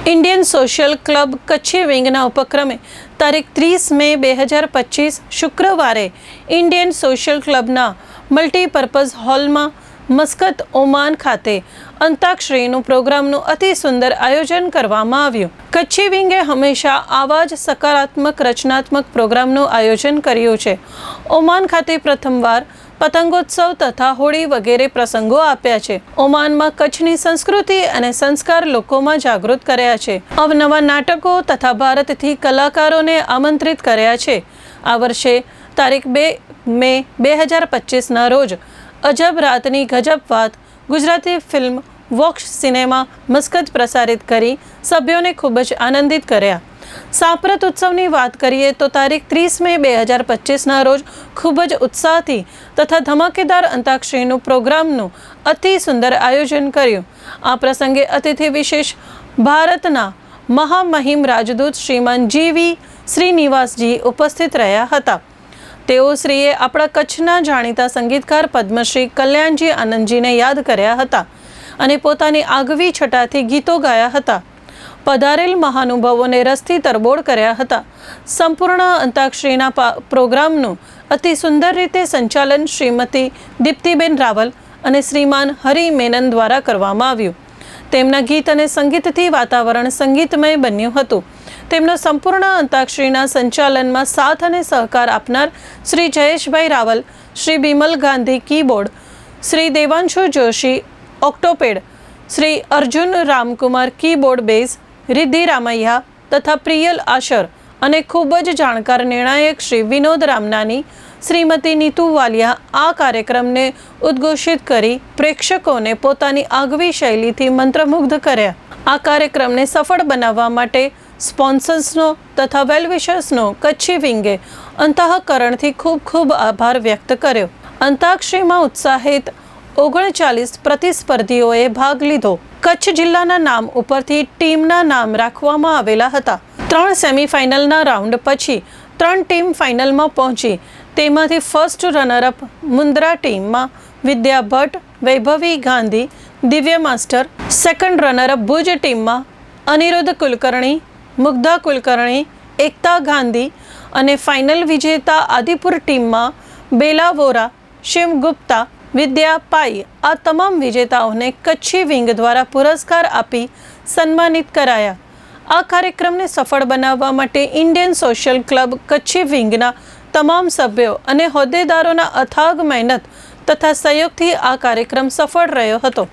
Indian social club कच्छी विंगना उपक्रमे तारीख 30 मे 2025 शुक्रवारे Indian social क्लबना multipurpose hall में मस्कत Oman खाते अंताक्षरीનું પ્રોગ્રામનું અતિ સુંદર આયોજન કરવામાં આવ્યું। કચ્છી વિંગે હંમેશા આવા જ સકારાત્મક રચનાત્મક પ્રોગ્રામનું આયોજન કર્યું છે। ઓમાન ખાતે પ્રથમવાર પતંગોત્સવ તથા હોળી વગેરે પ્રસંગો આપ્યા છે। ઓમાનમાં કચ્છની સંસ્કૃતિ અને સંસ્કાર લોકોમાં જાગૃત કર્યા છે। અવનવા નાટકો તથા ભારતથી કલાકારોને આમંત્રિત કર્યા છે। આ વર્ષે તારીખ 2 મે 2025ના રોજ અજબ રાતની ગજબ વાત Gujarati film walks cinema Muscat પ્રસારિત કરી સભ્યોને ખૂબ જ આનંદિત કર્યા। સાંપ્રત ઉત્સવની વાત કરીએ તો તારીખ 30 મે 2025ના રોજ ખૂબ જ ઉત્સાહથી તથા ધમાકેદાર અંતાક્ષરીનું પ્રોગ્રામનું અતિ સુંદર આયોજન કર્યું। આ પ્રસંગે અતિથિ વિશેષ ભારતના મહામહિમ રાજદૂત શ્રીમાન જીવી શ્રીનિવાસજી ઉપસ્થિત રહ્યા હતા। તેઓ શ્રીએ આપણા કચ્છના જાણીતા સંગીતકાર પદ્મશ્રી કલ્યાણજી આનંદજીને યાદ કર્યા હતા અને પોતાની આગવી છટાથી ગીતો ગાયા હતા। પધારેલ મહાનુભાવોને રસથી તરબોળ કર્યા હતા। સંપૂર્ણ અંતાક્ષરીના પ્રોગ્રામનું અતિ સુંદર રીતે સંચાલન શ્રીમતી દીપ્તિબેન રાવલ અને શ્રીમાન હરિ મેનન દ્વારા કરવામાં આવ્યું। તેમના ગીત અને સંગીતથી વાતાવરણ સંગીતમય બન્યું હતું। તેમનો સંપૂર્ણ અંતાક્ષરીના સંચાલનમાં સાથ અને સહકાર આપનાર Shri Jayeshbhai Raval, Shri Bimal Gandhi keyboard, Shri Devanshu Joshi octopad, Shri Arjun Ramkumar keyboard bass, Riddhi Ramaiya તથા પ્રિયલ આશર અને ખૂબ જ જાણકાર નિર્ણાયક શ્રી વિનોદ રામનાની, શ્રીમતી નીતુ વાલિયા આ કાર્યક્રમને ઉદ્ઘોષિત કરી પ્રેક્ષકોને પોતાની આગવી શૈલીથી મંત્રમુગ્ધ કર્યા। આ કાર્યક્રમને સફળ બનાવવા માટે સ્પોન્સર્સનો તથા વેલવિશર્સનો કચ્છી વિંગે અંતઃકરણથી ખૂબ ખૂબ આભાર વ્યક્ત કર્યો। અંતાક્ષરીમાં ઉત્સાહિત 39 પ્રતિસ્પર્ધીઓએ ભાગ લીધો। કચ્છ જિલ્લાના નામ ઉપરથી ટીમના નામ રાખવામાં આવેલા હતા। 3 સેમીફાઇનલના રાઉન્ડ પછી 3 ટીમ ફાઇનલમાં પહોંચી। તેમાંથી ફર્સ્ટ રનરઅપ મુન્દ્રા ટીમમાં વિદ્યા ભટ્ટ, વૈભવી ગાંધી, દિવ્ય માસ્ટર, સેકન્ડ રનરઅપ ભુજ ટીમમાં અનિરુદ્ધ કુલકર્ણી, મુગ્ધા કુલકર્ણી, એકતા ગાંધી અને ફાઇનલ વિજેતા આદિપુર ટીમમાં બેલા વોરા, શિવ ગુપ્તા, વિદ્યા પાઈ આ તમામ વિજેતાઓને કચ્છી વિંગ દ્વારા પુરસ્કાર આપી સન્માનિત કરાયા। આ કાર્યક્રમને સફળ બનાવવા માટે ઇન્ડિયન સોશિયલ ક્લબ કચ્છી વિંગના તમામ સભ્યો અને હોદ્દેદારોના અથાગ મહેનત તથા સહયોગથી આ કાર્યક્રમ સફળ રહ્યો હતો।